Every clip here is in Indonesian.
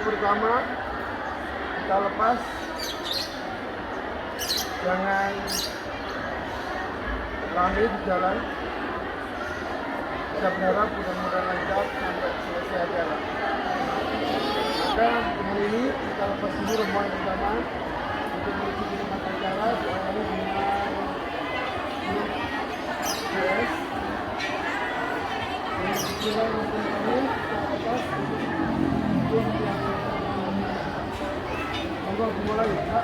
pertama, kita lepas, jangan lari di jalan. Kita berharap mudah-mudahan lancar sampai selesai acara. Maka dengan ini kita lepas dulu rombongan pertama untuk menuju ke tempat acara, diawali dengan US. Kita monggo dimulai ya.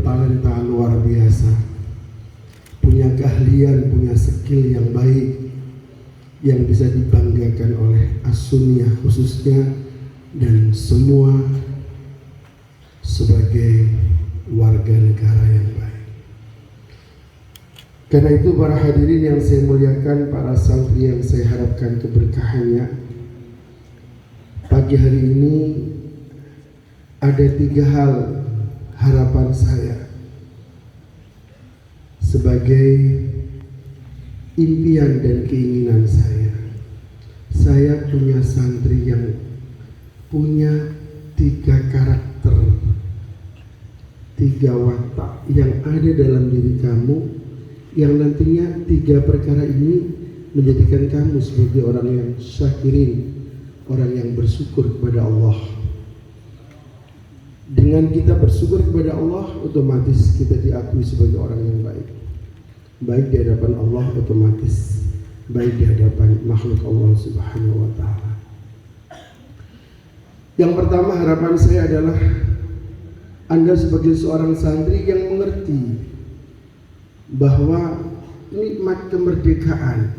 Talenta luar biasa, punya keahlian, punya skill yang baik yang bisa dibanggakan oleh As-Sunniyah khususnya dan semua sebagai warga negara yang baik. Karena itu para hadirin yang saya muliakan, para santri yang saya harapkan keberkahannya, pagi hari ini ada 3 hal harapan saya sebagai impian dan keinginan saya. Saya punya santri yang punya 3 karakter, 3 watak yang ada dalam diri kamu, yang nantinya 3 perkara ini menjadikan kamu sebagai orang yang syakirin, orang yang bersyukur kepada Allah. Dengan kita bersyukur kepada Allah, otomatis kita diakui sebagai orang yang baik. Baik di hadapan Allah, otomatis baik di hadapan makhluk Allah Subhanahu wa ta'ala. Yang pertama, harapan saya adalah Anda sebagai seorang santri yang mengerti bahwa nikmat kemerdekaan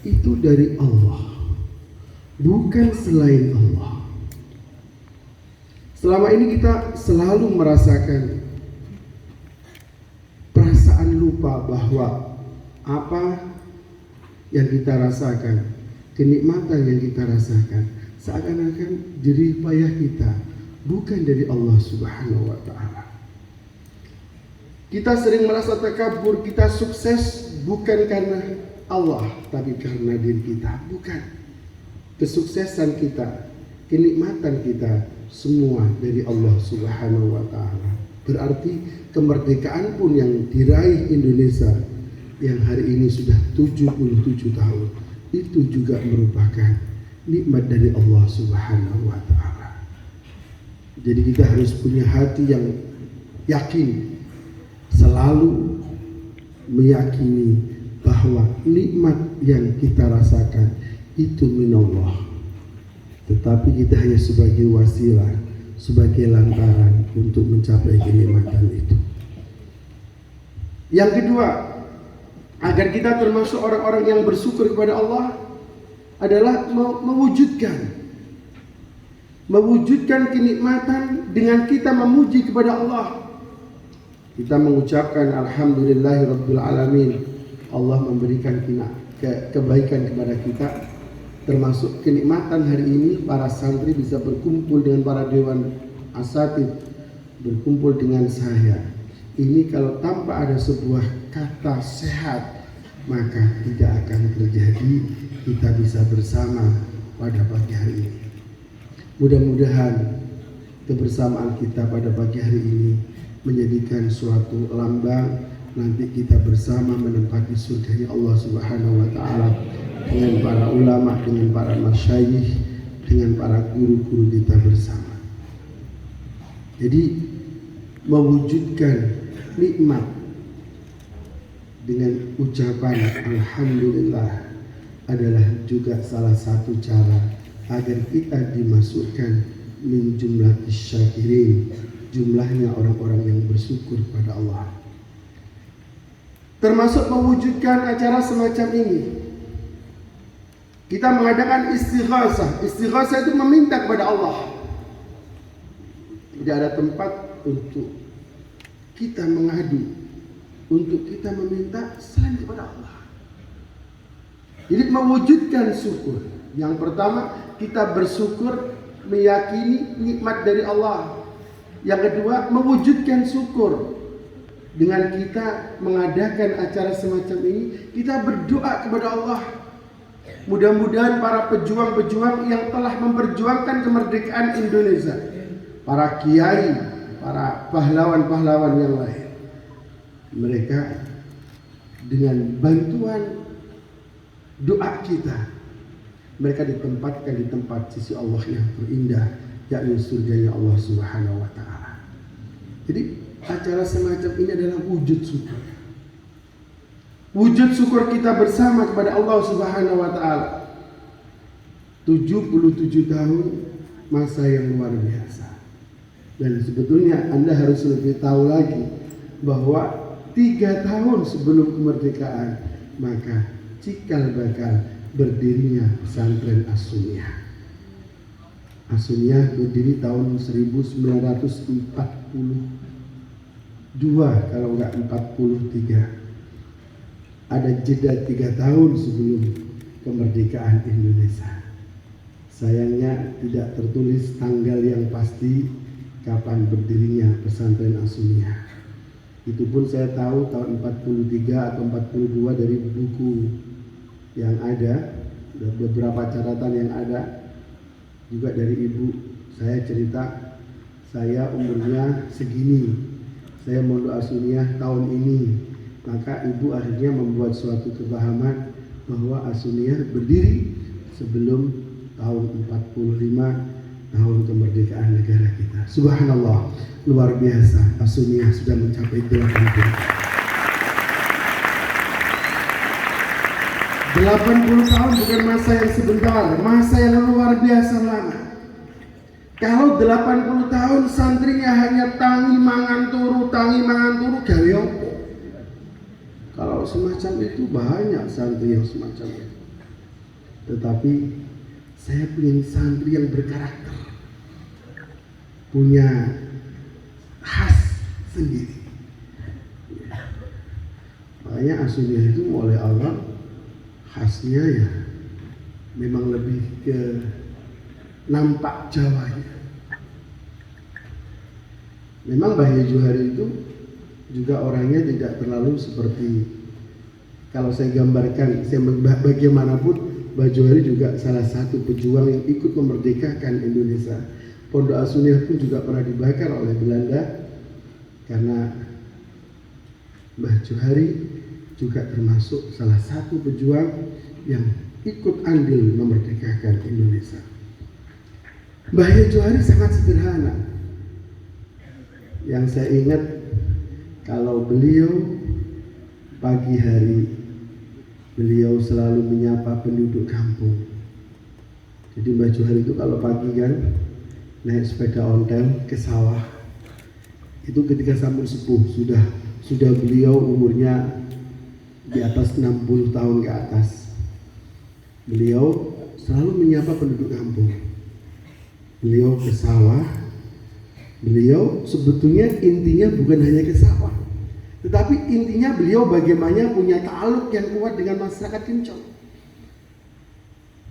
itu dari Allah, bukan selain Allah. Selama ini kita selalu merasakan perasaan lupa bahwa apa yang kita rasakan, kenikmatan yang kita rasakan, seakan-akan jerih payah kita bukan dari Allah Subhanahu wa ta'ala. Kita sering merasa takabur, kita sukses bukan karena Allah, tapi karena diri kita. Bukan. Kesuksesan kita, kenikmatan kita, semua dari Allah Subhanahu wa ta'ala. Berarti kemerdekaan pun yang diraih Indonesia yang hari ini sudah 77 tahun, itu juga merupakan nikmat dari Allah Subhanahu wa ta'ala. Jadi kita harus punya hati yang yakin, selalu meyakini bahwa nikmat yang kita rasakan itu minallah, tetapi kita hanya sebagai wasilah, sebagai lantaran untuk mencapai kenikmatan itu. Yang kedua, agar kita termasuk orang-orang yang bersyukur kepada Allah adalah mewujudkan kenikmatan dengan kita memuji kepada Allah. Kita mengucapkan alhamdulillahirabbil alamin, Allah memberikan kebaikan kepada kita, termasuk kenikmatan hari ini para santri bisa berkumpul dengan para dewan asatid, berkumpul dengan saya. Ini kalau tanpa ada sebuah kata sehat maka tidak akan terjadi kita bisa bersama pada pagi hari ini. Mudah-mudahan kebersamaan kita pada pagi hari ini menjadikan suatu lambang nanti kita bersama menempati surganya Allah Subhanahu wa taala dengan para ulama, dengan para masyayikh, dengan para guru-guru kita bersama. Jadi mewujudkan nikmat dengan ucapan alhamdulillah adalah juga salah satu cara agar kita dimasukkan min jumlah syakirin, jumlahnya orang-orang yang bersyukur pada Allah. Termasuk mewujudkan acara semacam ini, kita mengadakan istighasah. Istighasah itu meminta kepada Allah. Tidak ada tempat untuk kita mengadu, untuk kita meminta selain kepada Allah. Jadi mewujudkan syukur. Yang pertama, kita bersyukur, meyakini nikmat dari Allah. Yang kedua, mewujudkan syukur. Dengan kita mengadakan acara semacam ini, kita berdoa kepada Allah. Mudah-mudahan para pejuang-pejuang yang telah memperjuangkan kemerdekaan Indonesia, para kiai, para pahlawan-pahlawan yang lain, mereka dengan bantuan doa kita, mereka ditempatkan di tempat sisi Allah yang terindah, yakni surganya Allah Subhanahu wa taala. Jadi acara semacam ini adalah wujud syukur. Wujud syukur kita bersama kepada Allah Subhanahu wa taala. 77 tahun masa yang luar biasa. Dan sebetulnya Anda harus lebih tahu lagi bahwa 3 tahun sebelum kemerdekaan maka cikal bakal berdirinya pesantren As-Sunniyah. As-Sunniyah berdiri tahun 1942 kalau enggak 43. Ada jeda 3 tahun sebelum kemerdekaan Indonesia. Sayangnya tidak tertulis tanggal yang pasti kapan berdirinya pesantren As-Sunniyah. Itu pun saya tahu tahun 43 atau 42 dari buku yang ada, dan beberapa catatan yang ada juga dari ibu. Saya cerita, saya umurnya segini, saya mondok As-Sunniyah tahun ini. Maka ibu akhirnya membuat suatu kepahaman bahwa As-Sunniyah berdiri sebelum tahun 45 tahun kemerdekaan negara kita. Subhanallah, luar biasa, As-Sunniyah sudah mencapai 80 tahun bukan masa yang sebentar, masa yang luar biasa lama. Kalau 80 tahun santrinya hanya tangi mangan turu gawe opo? Kalau semacam itu banyak santri yang semacam itu. Tetapi saya punya santri yang berkarakter, punya khas sendiri. Makanya As-Sunniyah itu oleh Allah khasnya ya memang lebih ke nampak Jawanya. Memang Bahya Johari itu juga orangnya tidak terlalu seperti, kalau saya gambarkan, bagaimanapun Mbah Johari juga salah satu pejuang yang ikut memerdekakan Indonesia. Pondok As-Sunniyah pun juga pernah dibakar oleh Belanda, karena Mbah Johari juga termasuk salah satu pejuang yang ikut andil memerdekakan Indonesia. Bahya Johari sangat sederhana. Yang saya ingat, kalau beliau pagi hari, beliau selalu menyapa penduduk kampung. Jadi Mbah Johari itu kalau pagi kan naik sepeda ontel ke sawah. Itu ketika sampai sepuh, sudah beliau umurnya di atas 60 tahun ke atas. Beliau selalu menyapa penduduk kampung. Beliau ke sawah. Beliau sebetulnya intinya bukan hanya ke sawah, tetapi intinya beliau bagaimana punya ta'aluk yang kuat dengan masyarakat Kencong.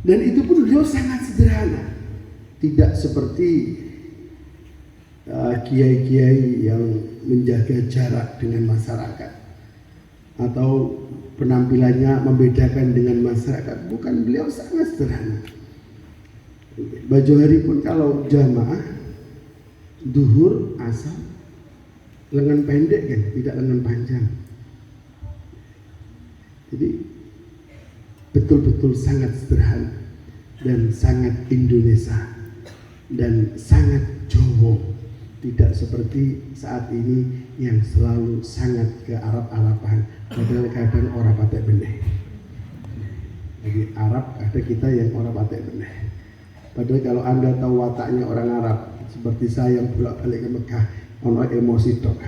Dan itu pun beliau sangat sederhana, tidak seperti kiai-kiai yang menjaga jarak dengan masyarakat, atau penampilannya membedakan dengan masyarakat. Bukan, beliau sangat sederhana. Baju hari pun kalau jamaah duhur, asar, lengan pendek kan, tidak lengan panjang. Jadi betul-betul sangat sederhana dan sangat Indonesia dan sangat Jawa. Tidak seperti saat ini yang selalu sangat ke Arab-Araban, padahal kadang orang patek benih. Jadi Arab ada kita yang orang patek benih. Padahal kalau Anda tahu wataknya orang Arab, seperti saya yang bolak-balik ke Mekah, ono emosi tok.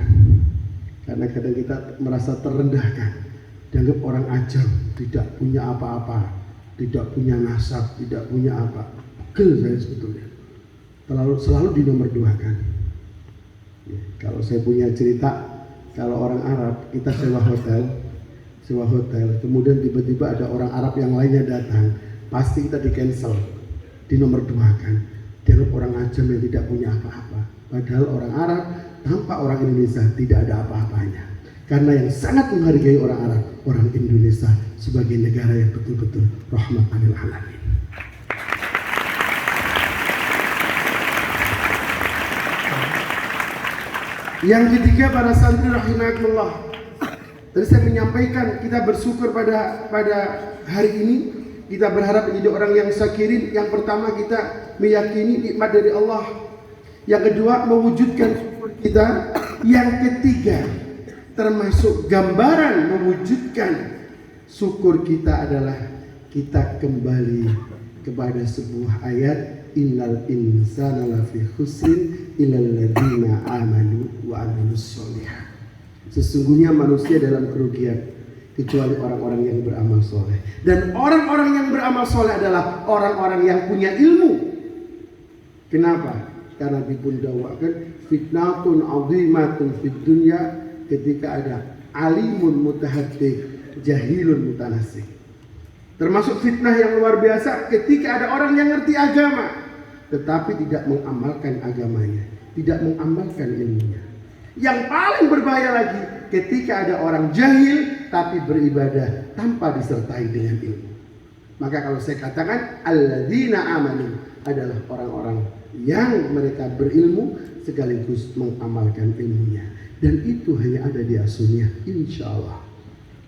Karena kadang kita merasa terendahkan, dianggap orang ajam, tidak punya apa-apa, tidak punya nasab, tidak punya apa. Pegel saya sebetulnya. Selalu dinomorduakan. Ya, kalau saya punya cerita, kalau orang Arab kita sewa hotel, kemudian tiba-tiba ada orang Arab yang lainnya datang, pasti kita di cancel, dinomorduakan, dianggap orang ajam yang tidak punya apa-apa. Padahal orang Arab tanpa orang Indonesia tidak ada apa-apanya. Karena yang sangat menghargai orang Arab, orang Indonesia sebagai negara yang betul-betul rahmatan lil alamin. Yang ketiga, para santri rahimakumullah. Tadi saya menyampaikan kita bersyukur pada hari ini. Kita berharap menjadi orang yang syakirin. Yang pertama, kita meyakini nikmat dari Allah. Yang kedua, mewujudkan syukur kita. Yang ketiga, termasuk gambaran mewujudkan syukur kita adalah kita kembali kepada sebuah ayat, innal insana lafi khusrin illal ladzina amanu wa amilus sholihat. Sesungguhnya manusia dalam kerugian kecuali orang-orang yang beramal soleh. Dan orang-orang yang beramal soleh adalah orang-orang yang punya ilmu. Kenapa? Karena dibundawakan fitnatun azimatun fid dunya, ketika ada alimun mutahaddiq, jahilun mutanasih. Termasuk fitnah yang luar biasa ketika ada orang yang ngerti agama tetapi tidak mengamalkan agamanya, tidak mengamalkan ilmunya. Yang paling berbahaya lagi ketika ada orang jahil tapi beribadah tanpa disertai dengan ilmu. Maka kalau saya katakan alladzina amanu adalah orang-orang yang mereka berilmu sekaligus mengamalkan ilmunya. Dan itu hanya ada di as-sunnah, insya Allah.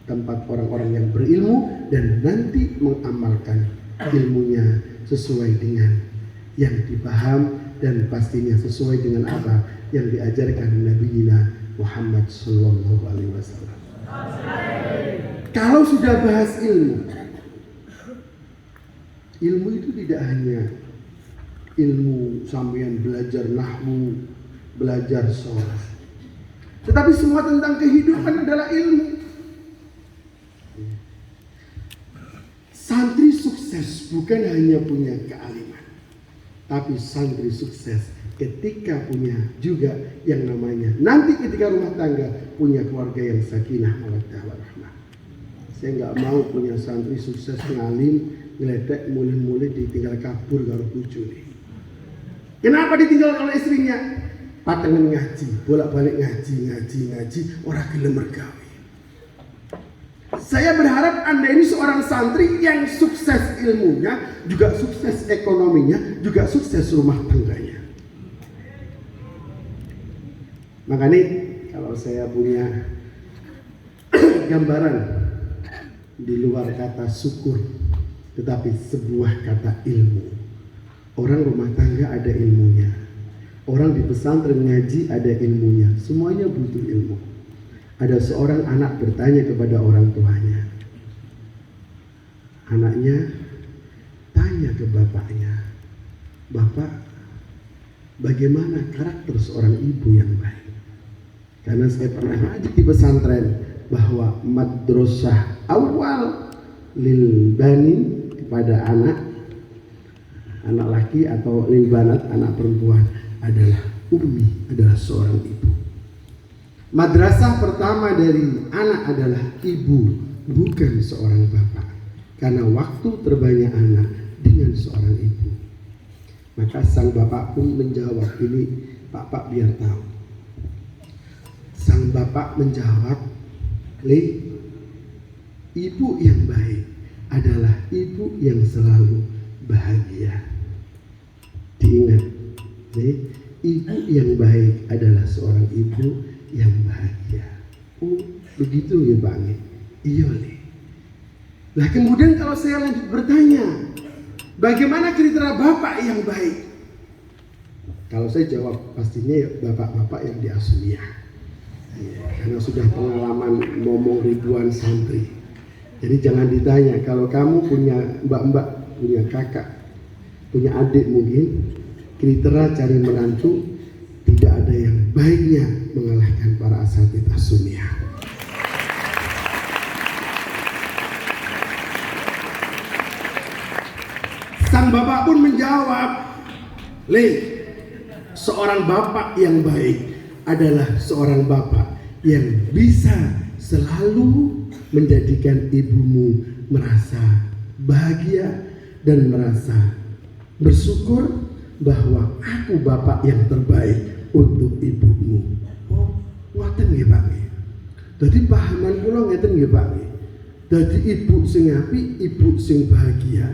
Tempat orang-orang yang berilmu dan nanti mengamalkan ilmunya sesuai dengan yang dipaham dan pastinya sesuai dengan apa yang diajarkan Nabi Muhammad Sallallahu Alaihi Wasallam. Kalau sudah bahas ilmu itu tidak hanya ilmu sampean belajar nahwu, belajar sholat, tetapi semua tentang kehidupan adalah ilmu. Santri sukses bukan hanya punya kealiman, tapi santri sukses ketika punya juga yang namanya nanti ketika rumah tangga punya keluarga yang sakinah mawaddah warahmah. Saya nggak mau punya santri sukses ngalim, ngeledek, mulai ditinggal kabur kalau lucu nih. Kenapa ditinggal oleh istrinya? Patengan ngaji, bolak-balik ngaji, orang gelem mergawe. Saya berharap Anda ini seorang santri yang sukses ilmunya, juga sukses ekonominya, juga sukses rumah tangganya. Makanya kalau saya punya gambaran di luar kata syukur, tetapi sebuah kata ilmu. Orang rumah tangga ada ilmunya, orang di pesantren ngaji ada ilmunya, semuanya butuh ilmu. Ada seorang anak bertanya kepada orang tuanya. Anaknya tanya ke bapaknya, "Bapak, bagaimana karakter seorang ibu yang baik?" Karena saya pernah ngaji di pesantren bahwa madrasah awal lil banin kepada anak laki atau lil banat anak perempuan adalah ummi, adalah seorang ibu. Madrasah pertama dari anak adalah ibu, bukan seorang bapak. Karena waktu terbanyak anak dengan seorang ibu. Maka sang bapak pun menjawab, ini Pak biar tahu. Sang bapak menjawab, Ibu yang baik adalah ibu yang selalu bahagia. Diingat, ibu yang baik adalah seorang ibu yang bahagia. Oh, begitu ya Pak? Iya nih. Nah kemudian kalau saya lanjut bertanya, bagaimana kriteria bapak yang baik? Kalau saya jawab, pastinya ya bapak-bapak yang di Asumia. Ya, karena sudah pengalaman ngomong ribuan santri. Jadi jangan ditanya, kalau kamu punya mbak-mbak, punya kakak, punya adik mungkin, kriteria cari menantu tidak ada yang baiknya mengalahkan para asatidz Asumia. Sang bapak pun menjawab, seorang bapak yang baik adalah seorang bapak yang bisa selalu menjadikan ibumu merasa bahagia dan merasa bersyukur bahwa aku bapak yang terbaik untuk ibumu. Oh, ngoten nggih Pak. Dadi pahaman kula ngeten nggih Pak. Dadi ibu sing apik, ibu sing bahagia.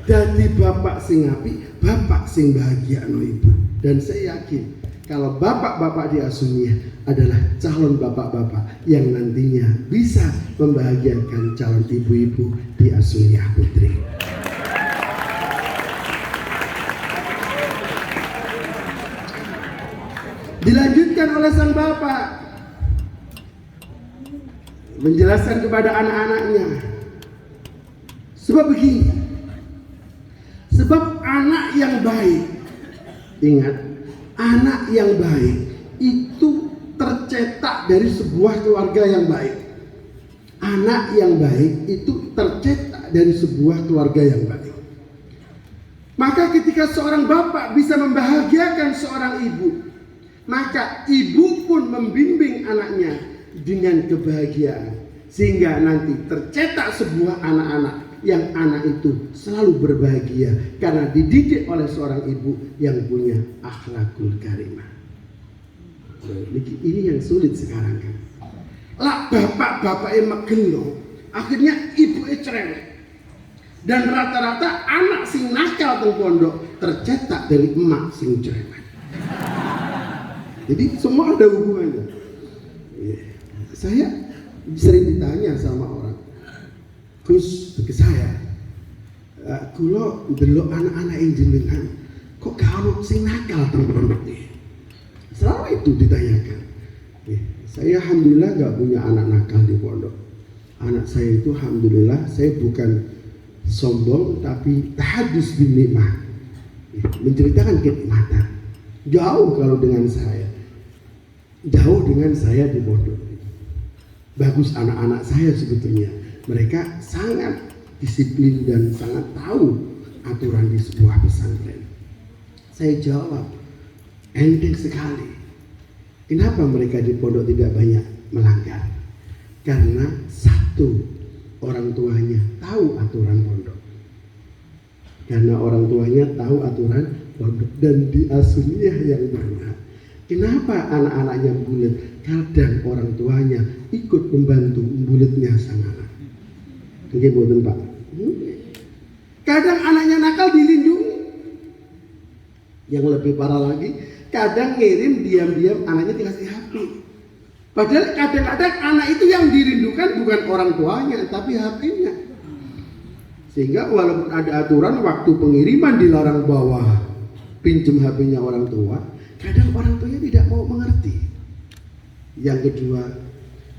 Dadi bapak sing apik, bapak sing bahagia no ibu. Dan saya yakin kalau bapak-bapak di Asumia adalah calon bapak-bapak yang nantinya bisa membahagiakan calon ibu-ibu di Asumia Putri. Dilanjutkan oleh sang bapak menjelaskan kepada anak-anaknya, sebab begini, sebab anak yang baik, ingat, anak yang baik itu tercetak dari sebuah keluarga yang baik. Anak yang baik itu tercetak dari sebuah keluarga yang baik. Maka ketika seorang bapak bisa membahagiakan seorang ibu, maka ibu pun membimbing anaknya dengan kebahagiaan, sehingga nanti tercetak sebuah anak-anak yang anak itu selalu berbahagia karena dididik oleh seorang ibu yang punya akhlakul karimah. Ini yang sulit sekarang kan. Lah bapak-bapak yang megelo, akhirnya ibu cerewet. Dan rata-rata anak sing nakal teng pondok tercetak dari emak sing cerewet. Jadi semua ada hubungannya. Saya sering ditanya sama orang, Gus, ke saya, kulo delok anak-anak yang jenengan, kok kalau sing nakal teng pondok nih? Selalu itu ditanyakan. Saya alhamdulillah gak punya anak nakal di pondok. Anak saya itu alhamdulillah, saya bukan sombong tapi tahadus bin nikmah, menceritakan kenikmatan. Jauh kalau dengan saya, jauh dengan saya di pondok. Bagus anak-anak saya sebetulnya, mereka sangat disiplin dan sangat tahu aturan di sebuah pesantren. Saya jawab, enteng sekali. Kenapa mereka di pondok tidak banyak melanggar? Karena satu, orang tuanya tahu aturan pondok. Karena orang tuanya tahu aturan pondok dan di Asumia yang benar. Kenapa anak-anaknya bulet? Kadang orang tuanya ikut membantu buletnya sang anak. Oke, boten Pak. Kadang anaknya nakal dilindungi. Yang lebih parah lagi, kadang ngirim diam-diam anaknya dikasih HP. Padahal kadang-kadang anak itu yang dirindukan bukan orang tuanya, tapi HP-nya. Sehingga walaupun ada aturan waktu pengiriman dilarang bawa pinjam HP-nya orang tua, kadang orang tuanya tidak mau mengerti. Yang kedua,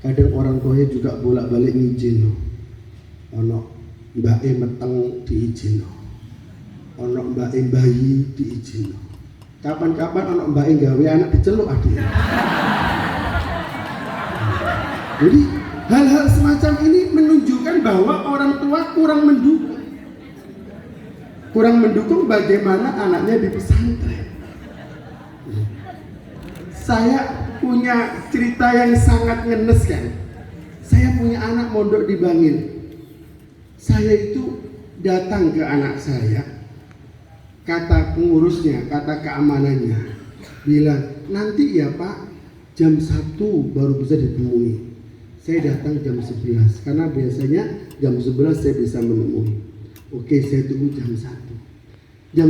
kadang orang tuanya juga bolak-balik ngizin. Ono mbake meteng diizin. Ono mbake bayi diizin. Kapan-kapan ono mbake gawe anak diceluk adik. Jadi hal-hal semacam ini menunjukkan bahwa orang tua kurang mendukung bagaimana anaknya di pesantren. Saya punya cerita yang sangat ngenes kan. Saya punya anak mondok di Bangil. Saya itu datang ke anak saya, kata pengurusnya, kata keamanannya, bilang nanti ya Pak jam 1 baru bisa ditemui. saya datang jam 11 karena biasanya jam 11 saya bisa menemui. Oke, saya tunggu jam 1. Jam